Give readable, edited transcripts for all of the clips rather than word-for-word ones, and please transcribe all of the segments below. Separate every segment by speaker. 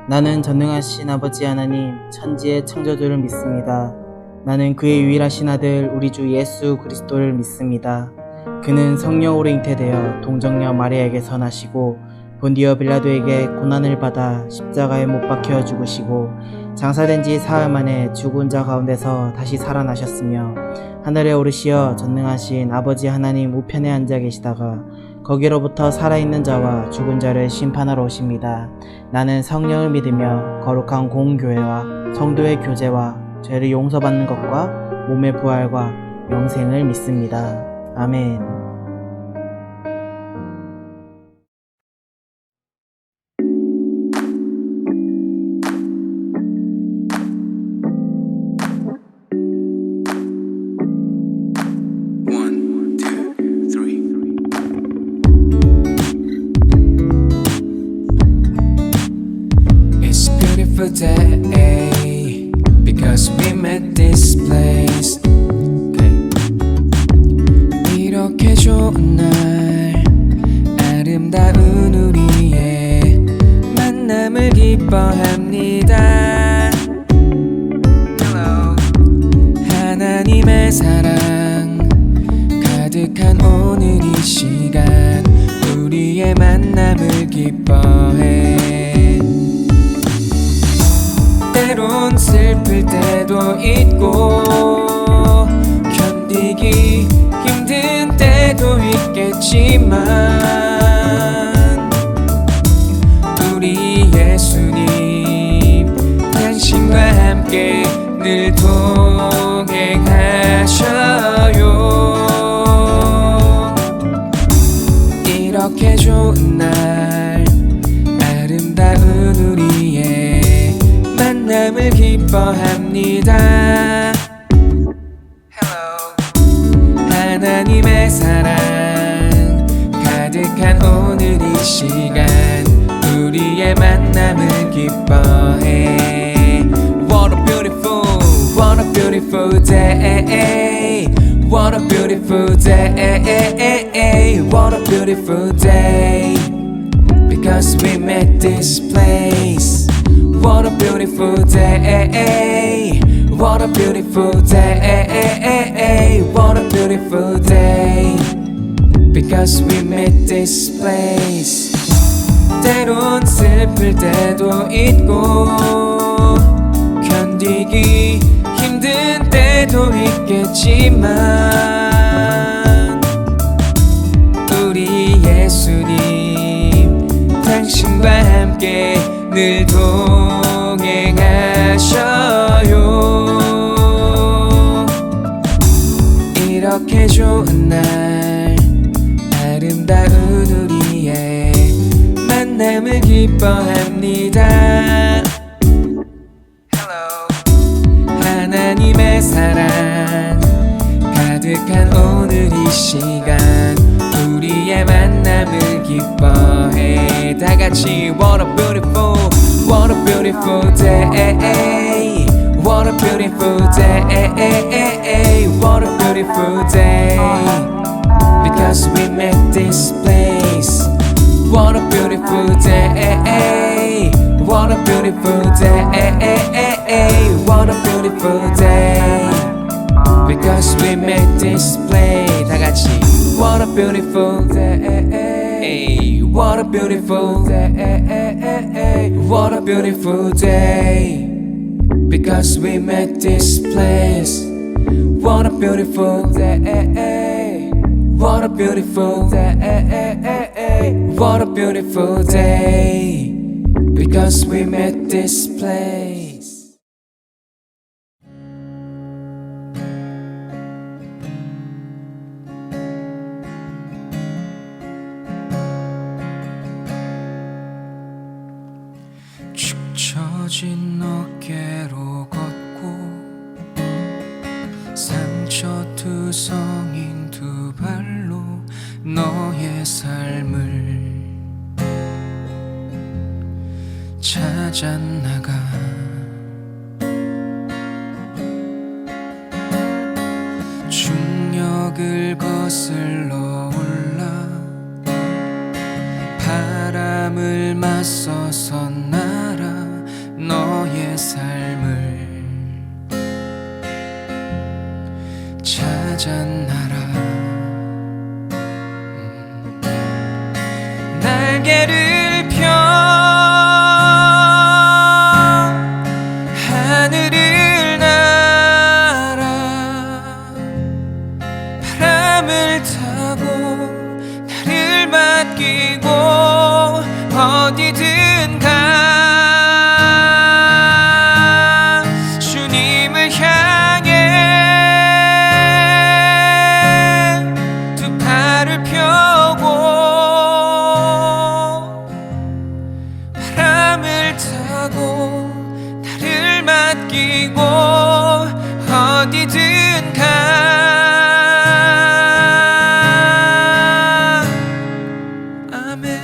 Speaker 1: 나는 전능하신 아버지 하나님, 천지의 창조주를 믿습니다. 나는 그의 유일하신 아들 우리 주 예수 그리스도를 믿습니다. 그는 성령으로 잉태되어 동정녀 마리아에게서 나시고 본디오 빌라도에게 고난을 받아 십자가에 못 박혀 죽으시고 장사된 지 사흘 만에 죽은 자 가운데서 다시 살아나셨으며 하늘에 오르시어 전능하신 아버지 하나님 우편에 앉아 계시다가 거기로부터 살아있는 자와 죽은 자를 심판하러 오십니다. 나는 성령을 믿으며 거룩한 공교회와 성도의 교제와 죄를 용서받는 것과 몸의 부활과 영생을 믿습니다. 아멘.
Speaker 2: Day because we met this place. 이렇게 좋은 날 아름다운 우리의 만남을 기뻐합니다. Hello. 하나님의 사랑 가득한 오늘 이 시간 우리의 만남을 기뻐해. 때론 슬플 때도 있고 견디기 힘든 때도 있겠지만 우리 예수님 당신과 함께 늘 동행하셔요. 이렇게 좋은 날 아름다운 우리의 만남을 기뻐합니다. Hello. 하나님의 사랑 가득한 오늘 이 시간 우리의 만남을 기뻐해. What a beautiful day. What a beautiful day. What a beautiful day. Because we met this place. What a beautiful day. What a beautiful day. What a beautiful day. Because we met this place. 때론 슬플 때도 있고 견디기 힘든 때도 있겠지만 우리 예수님 당신과 함께 늘 동행하셔요. 이렇게 좋은 날 아름다운 우리의 만남을 기뻐합니다. Hello. 하나님의 사랑 가득한 오늘 이 시간 우리의 만남을 기뻐해. 다 같이 What a beautiful day. What a beautiful day. What a beautiful day. Because we met this place. What a beautiful day. What a beautiful day. What a beautiful day. Because we met this place. 다 같이 What a beautiful day. What a beautiful day. What a beautiful day. Because we met this place. What a beautiful day. What a beautiful day. What a beautiful day. Because we met this place. 축 처진 어깨로 걷고 상처투성인 두 발로 너의 삶을 찾아 나가 중력을 거슬러 올라 바람을 맞서서 날아 너의 삶을 찾아 날아 날개를 펴 하늘을 날아 바람을 타고 나를 맡기고 어디든 가 주님을 향해 두 팔을 펴고 바람을 타고 나를 맡기고 어디든 가 아멘.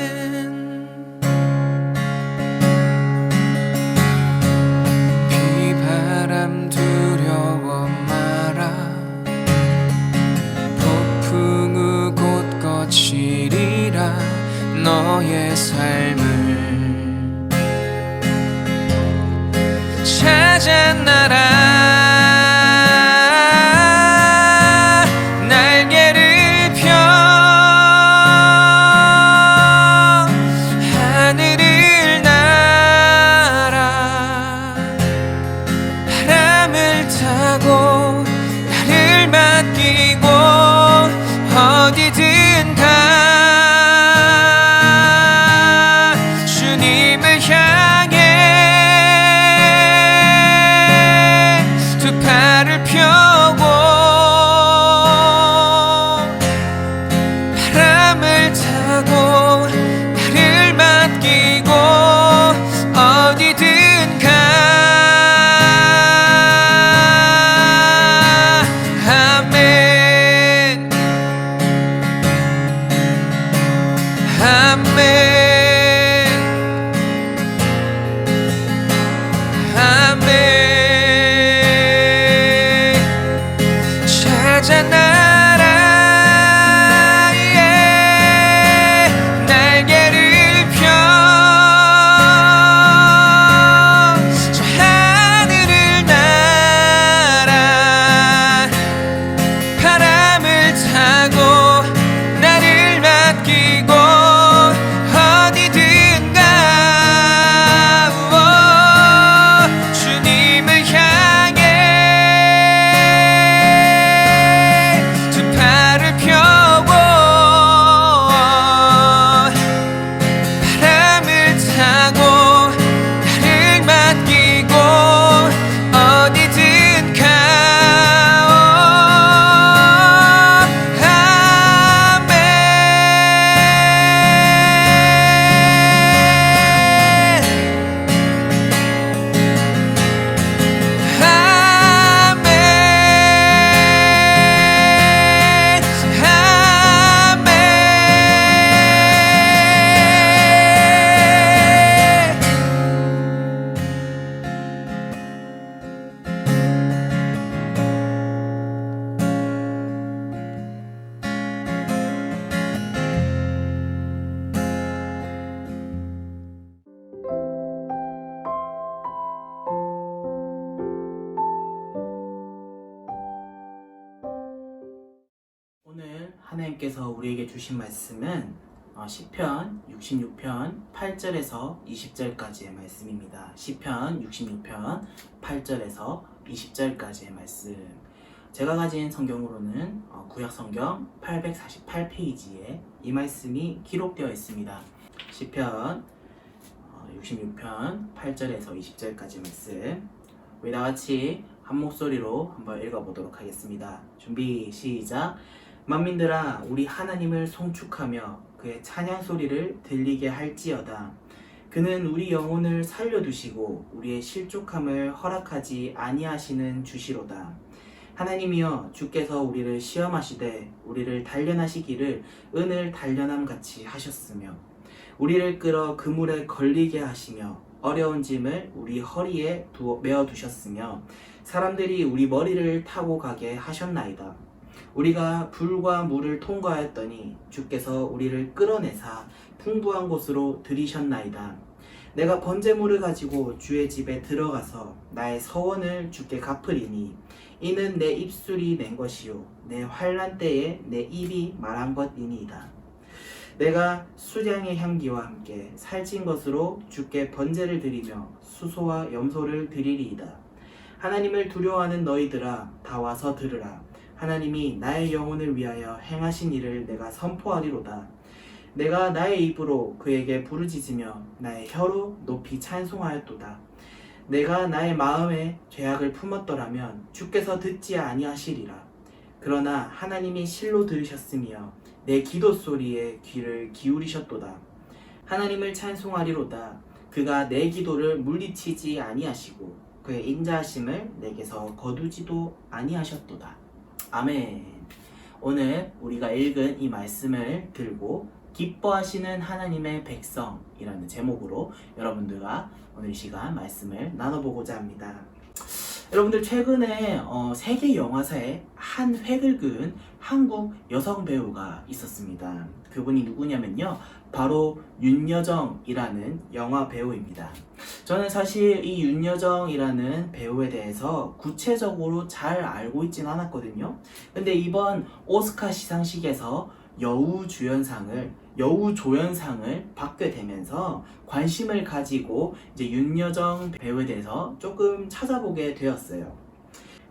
Speaker 2: 비바람 두려워 마라 폭풍우 곧 거치리라 너의 삶을 찾아 날아 날개를 펴 하늘을 날아 바람을 타고 나를 맡기고 어디든 가 주님을 향해 두 팔을 펴고 바람을 타고 나를 맡기고 어디든 가 아멘 아멘 아멘 찾아 날아 날개를 펴 저 하늘을 날아 바람을 타고 나를 맡기고 어디든 가 주님을 향해 두 팔을 펴고 바람을 타고 나를 맡기고 어디든 가
Speaker 1: 오늘 하나님께서 우리에게 주신 말씀은 시편 66편 8절에서 20절까지의 말씀입니다. 시편 66편 8절에서 20절까지의 말씀. 제가 가진 성경으로는 구약 성경 848페이지에 이 말씀이 기록되어 있습니다. 시편 66편 8절에서 20절까지 말씀. 우리 다 같이 한 목소리로 한번 읽어보도록 하겠습니다. 준비 시작. 만민들아 우리 하나님을 송축하며 그의 찬양 소리를 들리게 할지어다. 그는 우리 영혼을 살려두시고 우리의 실족함을 허락하지 아니하시는 주시로다. 하나님이여 주께서 우리를 시험하시되 우리를 단련하시기를 은을 단련함 같이 하셨으며 우리를 끌어 그물에 걸리게 하시며 어려운 짐을 우리 허리에 메어 두셨으며 사람들이 우리 머리를 타고 가게 하셨나이다. 우리가 불과 물을 통과하였더니 주께서 우리를 끌어내사 풍부한 곳으로 들이셨나이다. 내가 번제물을 가지고 주의 집에 들어가서 나의 서원을 주께 갚으리니 이는 내 입술이 낸 것이요 내 환난 때에 내 입이 말한 것이니이다. 내가 수량의 향기와 함께 살찐 것으로 주께 번제를 드리며 수소와 염소를 드리리이다. 하나님을 두려워하는 너희들아 다 와서 들으라. 하나님이 나의 영혼을 위하여 행하신 일을 내가 선포하리로다. 내가 나의 입으로 그에게 부르짖으며 나의 혀로 높이 찬송하였도다. 내가 나의 마음에 죄악을 품었더라면 주께서 듣지 아니하시리라. 그러나 하나님이 실로 들으셨으며 내 기도 소리에 귀를 기울이셨도다. 하나님을 찬송하리로다. 그가 내 기도를 물리치지 아니하시고 그의 인자하심을 내게서 거두지도 아니하셨도다. 아멘. 오늘 우리가 읽은 이 말씀을 들고 기뻐하시는 하나님의 백성이라는 제목으로 여러분들과 오늘 이 시간 말씀을 나눠보고자 합니다. 여러분들 최근에 세계 영화사에 한 획을 그은 한국 여성 배우가 있었습니다. 그분이 누구냐면요, 바로 윤여정이라는 영화 배우입니다. 저는 사실 이 윤여정이라는 배우에 대해서 구체적으로 잘 알고 있진 않았거든요. 근데 이번 오스카 시상식에서 여우조연상을 받게 되면서 관심을 가지고 이제 윤여정 배우에 대해서 조금 찾아보게 되었어요.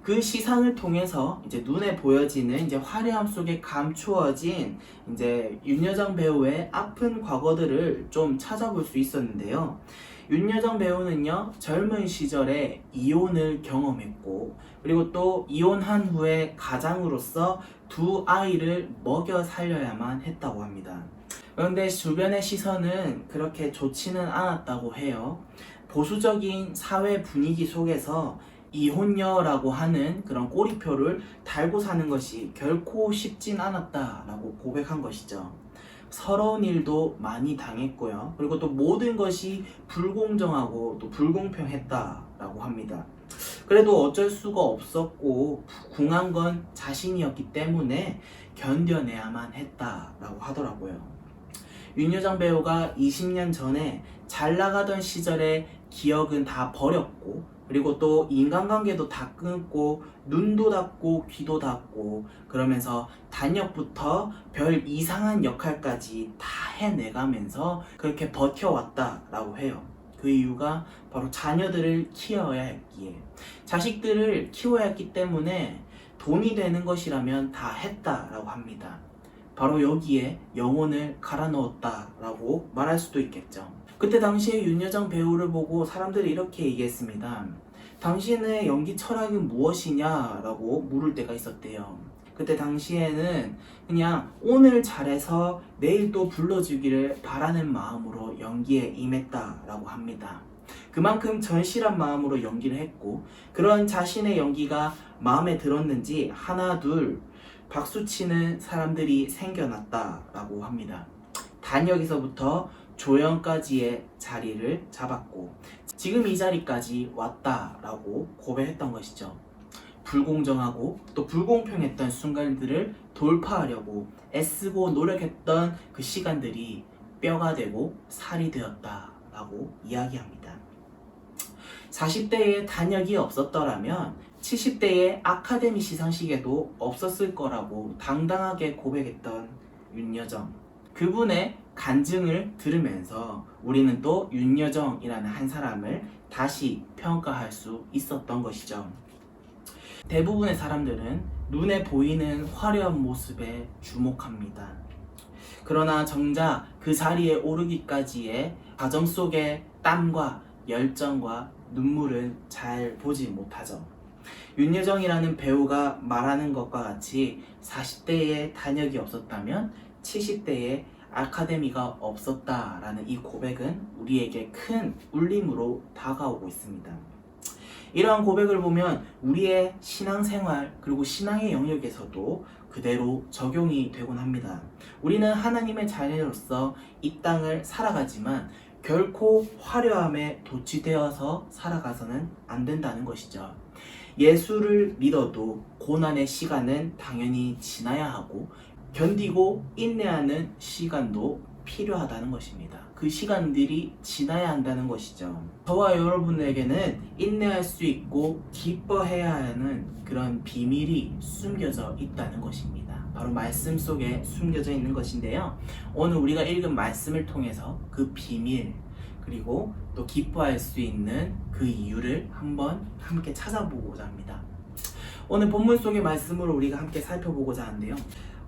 Speaker 1: 그 시상을 통해서 이제 눈에 보여지는 이제 화려함 속에 감추어진 이제 윤여정 배우의 아픈 과거들을 좀 찾아볼 수 있었는데요. 윤여정 배우는요, 젊은 시절에 이혼을 경험했고, 그리고 또 이혼한 후에 가장으로서 두 아이를 먹여 살려야만 했다고 합니다. 그런데 주변의 시선은 그렇게 좋지는 않았다고 해요. 보수적인 사회 분위기 속에서 이혼녀라고 하는 그런 꼬리표를 달고 사는 것이 결코 쉽진 않았다라고 고백한 것이죠. 서러운 일도 많이 당했고요. 그리고 또 모든 것이 불공정하고 또 불공평했다라고 합니다. 그래도 어쩔 수가 없었고 궁한 건 자신이었기 때문에 견뎌내야만 했다라고 하더라고요. 윤여정 배우가 20년 전에 잘 나가던 시절의 기억은 다 버렸고, 그리고 또 인간관계도 다 끊고 눈도 닫고 귀도 닫고 그러면서 단역부터 별 이상한 역할까지 다 해내가면서 그렇게 버텨왔다라고 해요. 그 이유가 바로 자녀들을 키워야 했기에, 자식들을 키워야 했기 때문에 돈이 되는 것이라면 다 했다라고 합니다. 바로 여기에 영혼을 갈아 넣었다라고 말할 수도 있겠죠. 그때 당시에 윤여정 배우를 보고 사람들이 이렇게 얘기했습니다. 당신의 연기 철학이 무엇이냐라고 물을 때가 있었대요. 그때 당시에는 그냥 오늘 잘해서 내일 또 불러주기를 바라는 마음으로 연기에 임했다라고 합니다. 그만큼 절실한 마음으로 연기를 했고, 그런 자신의 연기가 마음에 들었는지 하나 둘 박수치는 사람들이 생겨났다라고 합니다. 단역에서부터 조연까지의 자리를 잡았고 지금 이 자리까지 왔다라고 고백했던 것이죠. 불공정하고 또 불공평했던 순간들을 돌파하려고 애쓰고 노력했던 그 시간들이 뼈가 되고 살이 되었다라고 이야기합니다. 40대에 단역이 없었더라면 70대의 아카데미 시상식에도 없었을 거라고 당당하게 고백했던 윤여정. 그분의 간증을 들으면서 우리는 또 윤여정이라는 한 사람을 다시 평가할 수 있었던 것이죠. 대부분의 사람들은 눈에 보이는 화려한 모습에 주목합니다. 그러나 정작 그 자리에 오르기까지의 과정 속에 땀과 열정과 눈물은 잘 보지 못하죠. 윤여정이라는 배우가 말하는 것과 같이 40대에 단역이 없었다면 70대에 아카데미가 없었다라는 이 고백은 우리에게 큰 울림으로 다가오고 있습니다. 이러한 고백을 보면 우리의 신앙생활 그리고 신앙의 영역에서도 그대로 적용이 되곤 합니다. 우리는 하나님의 자녀로서 이 땅을 살아가지만 결코 화려함에 도취되어서 살아가서는 안 된다는 것이죠. 예수를 믿어도 고난의 시간은 당연히 지나야 하고 견디고 인내하는 시간도 필요하다는 것입니다. 그 시간들이 지나야 한다는 것이죠. 저와 여러분에게는 인내할 수 있고 기뻐해야 하는 그런 비밀이 숨겨져 있다는 것입니다. 바로 말씀 속에 숨겨져 있는 것인데요. 오늘 우리가 읽은 말씀을 통해서 그 비밀 그리고 또 기뻐할 수 있는 그 이유를 한번 함께 찾아보고자 합니다. 오늘 본문 속의 말씀을 우리가 함께 살펴보고자 하는데요.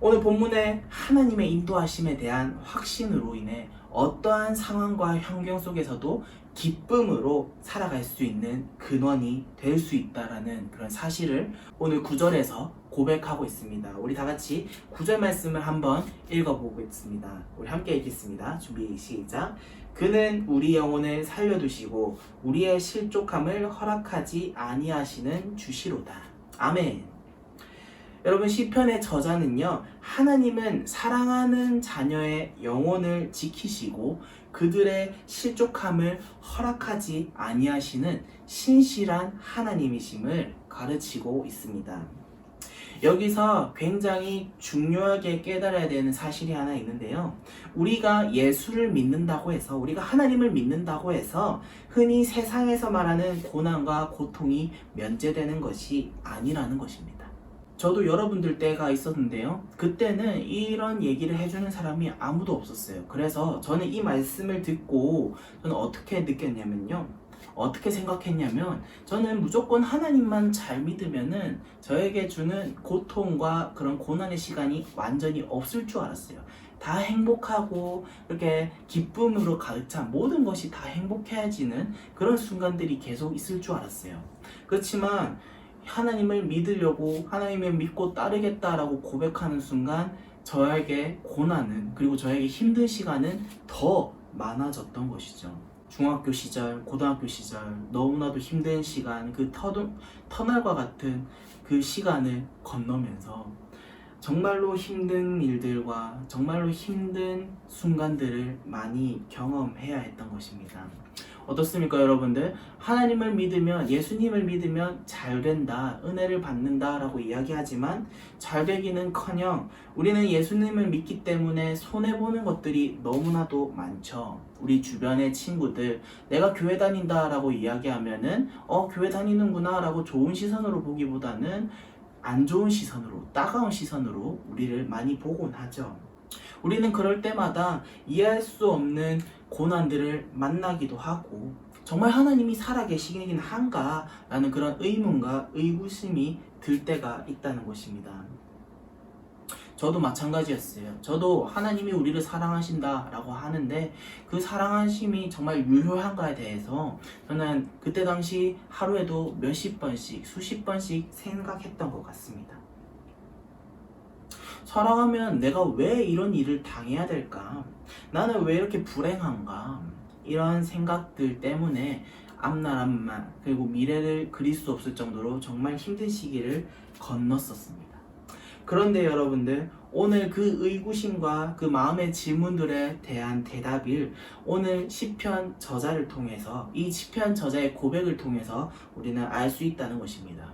Speaker 1: 오늘 본문의 하나님의 인도하심에 대한 확신으로 인해 어떠한 상황과 환경 속에서도 기쁨으로 살아갈 수 있는 근원이 될 수 있다라는 그런 사실을 오늘 9절에서 고백하고 있습니다. 우리 다 같이 9절 말씀을 한번 읽어보겠습니다. 우리 함께 읽겠습니다. 준비 시작. 그는 우리 영혼을 살려두시고 우리의 실족함을 허락하지 아니하시는 주시로다. 아멘. 여러분, 시편의 저자는요, 하나님은 사랑하는 자녀의 영혼을 지키시고 그들의 실족함을 허락하지 아니하시는 신실한 하나님이심을 가르치고 있습니다. 여기서 굉장히 중요하게 깨달아야 되는 사실이 하나 있는데요. 우리가 예수를 믿는다고 해서, 우리가 하나님을 믿는다고 해서 흔히 세상에서 말하는 고난과 고통이 면제되는 것이 아니라는 것입니다. 저도 여러분들 때가 있었는데요. 그때는 이런 얘기를 해주는 사람이 아무도 없었어요. 그래서 저는 이 말씀을 듣고 저는 어떻게 느꼈냐면요. 어떻게 생각했냐면 저는 무조건 하나님만 잘 믿으면은 저에게 주는 고통과 그런 고난의 시간이 완전히 없을 줄 알았어요. 다 행복하고 이렇게 기쁨으로 가득 찬 모든 것이 다 행복해지는 그런 순간들이 계속 있을 줄 알았어요. 그렇지만 하나님을 믿으려고 하나님을 믿고 따르겠다라고 고백하는 순간 저에게 고난은 그리고 저에게 힘든 시간은 더 많아졌던 것이죠. 중학교 시절, 고등학교 시절 너무나도 힘든 시간, 그 터널과 같은 그 시간을 건너면서 정말로 힘든 일들과 정말로 힘든 순간들을 많이 경험해야 했던 것입니다. 어떻습니까, 여러분들? 하나님을 믿으면, 예수님을 믿으면 잘 된다, 은혜를 받는다 라고 이야기하지만 잘 되기는커녕 우리는 예수님을 믿기 때문에 손해보는 것들이 너무나도 많죠. 우리 주변의 친구들, 내가 교회 다닌다 라고 이야기하면은 교회 다니는구나 라고 좋은 시선으로 보기보다는 안 좋은 시선으로, 따가운 시선으로 우리를 많이 보곤 하죠. 우리는 그럴 때마다 이해할 수 없는 고난들을 만나기도 하고 정말 하나님이 살아계시긴 한가? 라는 그런 의문과 의구심이 들 때가 있다는 것입니다. 저도 마찬가지였어요. 저도 하나님이 우리를 사랑하신다 라고 하는데 그 사랑하심이 정말 유효한가에 대해서 저는 그때 당시 하루에도 몇십 번씩, 수십 번씩 생각했던 것 같습니다. 사랑하면 내가 왜 이런 일을 당해야 될까? 나는 왜 이렇게 불행한가? 이런 생각들 때문에 앞날 그리고 미래를 그릴 수 없을 정도로 정말 힘든 시기를 건넜었습니다. 그런데 여러분들, 오늘 그 의구심과 그 마음의 질문들에 대한 대답을 오늘 시편 저자를 통해서, 이 시편 저자의 고백을 통해서 우리는 알 수 있다는 것입니다.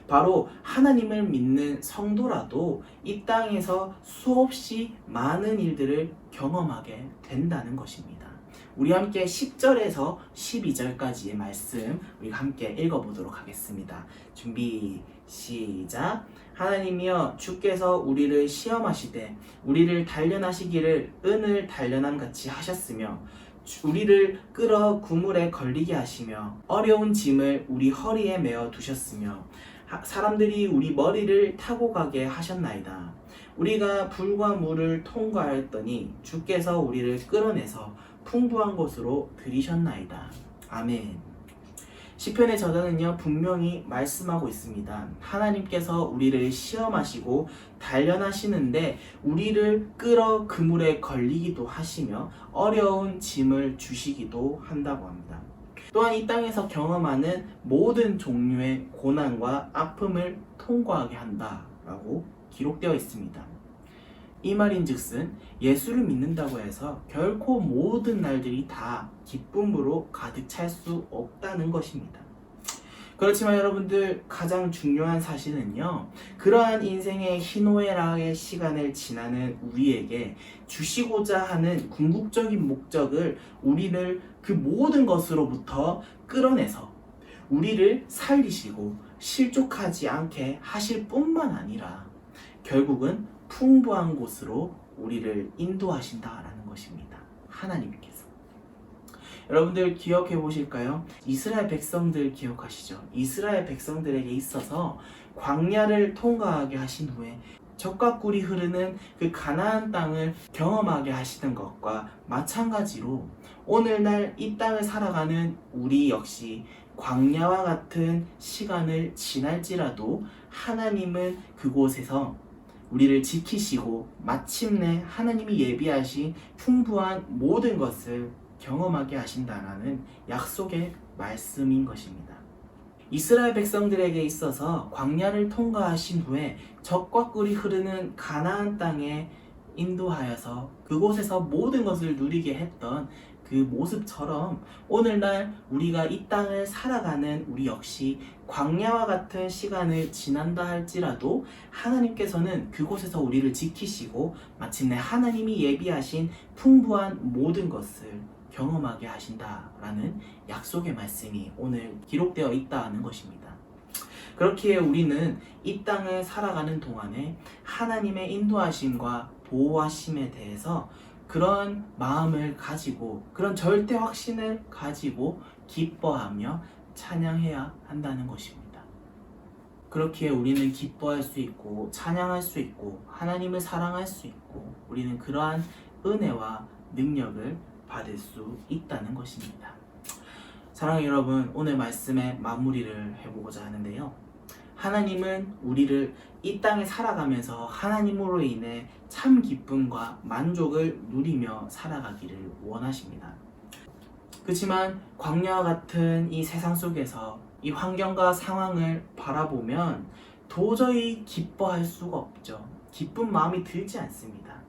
Speaker 1: 바로 하나님을 믿는 성도라도 이 땅에서 수없이 많은 일들을 경험하게 된다는 것입니다. 우리 함께 10절에서 12절까지의 말씀 우리가 함께 읽어보도록 하겠습니다. 준비 시작. 하나님이여 주께서 우리를 시험하시되 우리를 단련하시기를 은을 단련함 같이 하셨으며 우리를 끌어 구물에 걸리게 하시며 어려운 짐을 우리 허리에 메어 두셨으며 사람들이 우리 머리를 타고 가게 하셨나이다. 우리가 불과 물을 통과하였더니 주께서 우리를 끌어내서 풍부한 곳으로 들이셨나이다. 아멘. 시편의 저자는요 분명히 말씀하고 있습니다. 하나님께서 우리를 시험하시고 단련하시는데 우리를 끌어 그물에 걸리기도 하시며 어려운 짐을 주시기도 한다고 합니다. 또한 이 땅에서 경험하는 모든 종류의 고난과 아픔을 통과하게 한다라고 기록되어 있습니다. 이 말인즉슨 예수를 믿는다고 해서 결코 모든 날들이 다 기쁨으로 가득 찰 수 없다는 것입니다. 그렇지만 여러분들 가장 중요한 사실은요, 그러한 인생의 희노애락의 시간을 지나는 우리에게 주시고자 하는 궁극적인 목적을 우리를 그 모든 것으로부터 끌어내서 우리를 살리시고 실족하지 않게 하실 뿐만 아니라 결국은 풍부한 곳으로 우리를 인도하신다라는 것입니다. 하나님께서. 여러분들 기억해 보실까요? 이스라엘 백성들 기억하시죠? 이스라엘 백성들에게 있어서 광야를 통과하게 하신 후에 젖과 꿀이 흐르는 그 가나안 땅을 경험하게 하시는 것과 마찬가지로 오늘날 이 땅을 살아가는 우리 역시 광야와 같은 시간을 지날지라도 하나님은 그곳에서 우리를 지키시고 마침내 하나님이 예비하신 풍부한 모든 것을 경험하게 하신다라는 약속의 말씀인 것입니다. 이스라엘 백성들에게 있어서 광야를 통과하신 후에 젖과 꿀이 흐르는 가나안 땅에 인도하여서 그곳에서 모든 것을 누리게 했던 그 모습처럼 오늘날 우리가 이 땅을 살아가는 우리 역시 광야와 같은 시간을 지난다 할지라도 하나님께서는 그곳에서 우리를 지키시고 마침내 하나님이 예비하신 풍부한 모든 것을 경험하게 하신다라는 약속의 말씀이 오늘 기록되어 있다는 것입니다. 그렇기에 우리는 이 땅을 살아가는 동안에 하나님의 인도하심과 보호하심에 대해서 그런 마음을 가지고 그런 절대 확신을 가지고 기뻐하며 찬양해야 한다는 것입니다. 그렇기에 우리는 기뻐할 수 있고 찬양할 수 있고 하나님을 사랑할 수 있고 우리는 그러한 은혜와 능력을 받을 수 있다는 것입니다. 사랑하는 여러분, 오늘 말씀의 마무리를 해보고자 하는데요. 하나님은 우리를 이 땅에 살아가면서 하나님으로 인해 참 기쁨과 만족을 누리며 살아가기를 원하십니다. 그렇지만 광야와 같은 이 세상 속에서 이 환경과 상황을 바라보면 도저히 기뻐할 수가 없죠. 기쁜 마음이 들지 않습니다.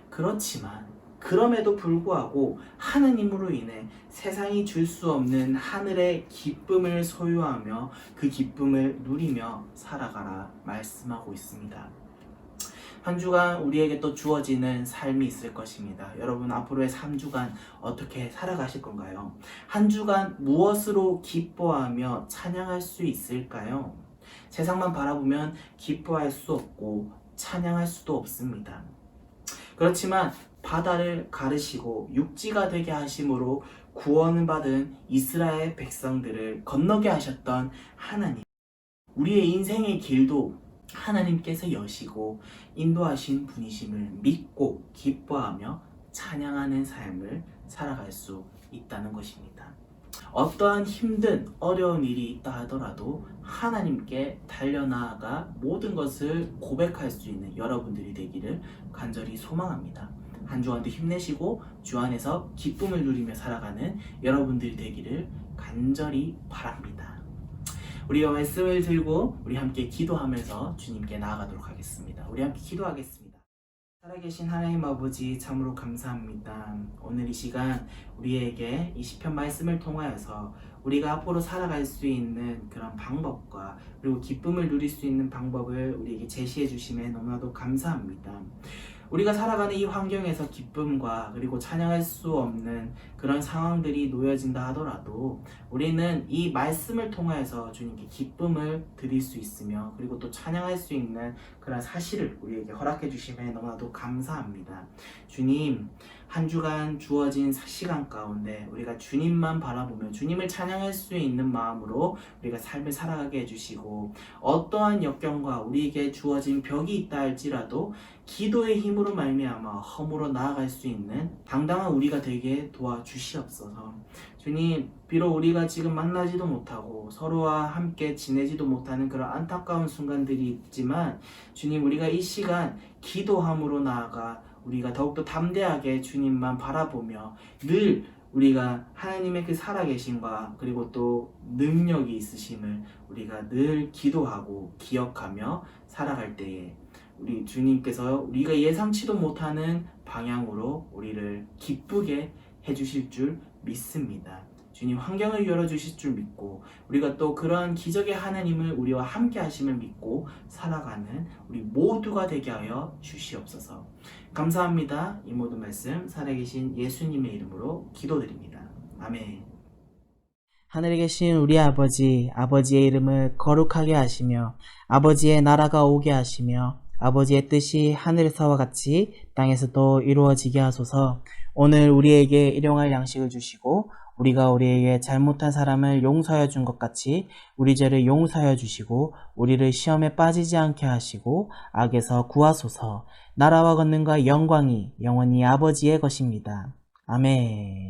Speaker 1: 그렇지만 그럼에도 불구하고 하나님으로 인해 세상이 줄 수 없는 하늘의 기쁨을 소유하며 그 기쁨을 누리며 살아가라 말씀하고 있습니다. 한 주간 우리에게 또 주어지는 삶이 있을 것입니다. 여러분 앞으로의 3주간 어떻게 살아가실 건가요? 한 주간 무엇으로 기뻐하며 찬양할 수 있을까요? 세상만 바라보면 기뻐할 수 없고 찬양할 수도 없습니다. 그렇지만 바다를 가르시고 육지가 되게 하심으로 구원을 받은 이스라엘 백성들을 건너게 하셨던 하나님, 우리의 인생의 길도 하나님께서 여시고 인도하신 분이심을 믿고 기뻐하며 찬양하는 삶을 살아갈 수 있다는 것입니다. 어떠한 힘든 어려운 일이 있다 하더라도 하나님께 달려나아가 모든 것을 고백할 수 있는 여러분들이 되기를 간절히 소망합니다. 한 주간도 힘내시고 주 안에서 기쁨을 누리며 살아가는 여러분들이 되기를 간절히 바랍니다. 우리가 말씀을 들고 우리 함께 기도하면서 주님께 나아가도록 하겠습니다. 우리 함께 기도하겠습니다. 살아계신 하나님 아버지 참으로 감사합니다. 오늘 이 시간 우리에게 이 시편 말씀을 통하여서 우리가 앞으로 살아갈 수 있는 그런 방법과 그리고 기쁨을 누릴 수 있는 방법을 우리에게 제시해 주심에 너무나도 감사합니다. 우리가 살아가는 이 환경에서 기쁨과 그리고 찬양할 수 없는 그런 상황들이 놓여진다 하더라도 우리는 이 말씀을 통하여서 주님께 기쁨을 드릴 수 있으며 그리고 또 찬양할 수 있는 그런 사실을 우리에게 허락해 주심에 너무나도 감사합니다. 주님, 한 주간 주어진 시간 가운데 우리가 주님만 바라보며 주님을 찬양할 수 있는 마음으로 우리가 삶을 살아가게 해주시고 어떠한 역경과 우리에게 주어진 벽이 있다 할지라도 기도의 힘으로 말미암아 허물어 나아갈 수 있는 당당한 우리가 되게 도와주시옵소서. 주님, 비록 우리가 지금 만나지도 못하고 서로와 함께 지내지도 못하는 그런 안타까운 순간들이 있지만 주님, 우리가 이 시간 기도함으로 나아가 우리가 더욱더 담대하게 주님만 바라보며 늘 우리가 하나님의 그 살아계심과 그리고 또 능력이 있으심을 우리가 늘 기도하고 기억하며 살아갈 때에 우리 주님께서 우리가 예상치도 못하는 방향으로 우리를 기쁘게 해주실 줄 믿습니다. 주님, 환경을 열어주실 줄 믿고 우리가 또 그러한 기적의 하나님을 우리와 함께 하심을 믿고 살아가는 우리 모두가 되게 하여 주시옵소서. 감사합니다. 이 모든 말씀 살아계신 예수님의 이름으로 기도드립니다. 아멘. 하늘에 계신 우리 아버지, 아버지의 이름을 거룩하게 하시며 아버지의 나라가 오게 하시며 아버지의 뜻이 하늘에서와 같이 땅에서도 이루어지게 하소서. 오늘 우리에게 일용할 양식을 주시고 우리가 우리에게 잘못한 사람을 용서하여 준 것 같이 우리 죄를 용서하여 주시고 우리를 시험에 빠지지 않게 하시고 악에서 구하소서. 나라와 권능과 영광이 영원히 아버지의 것입니다. 아멘.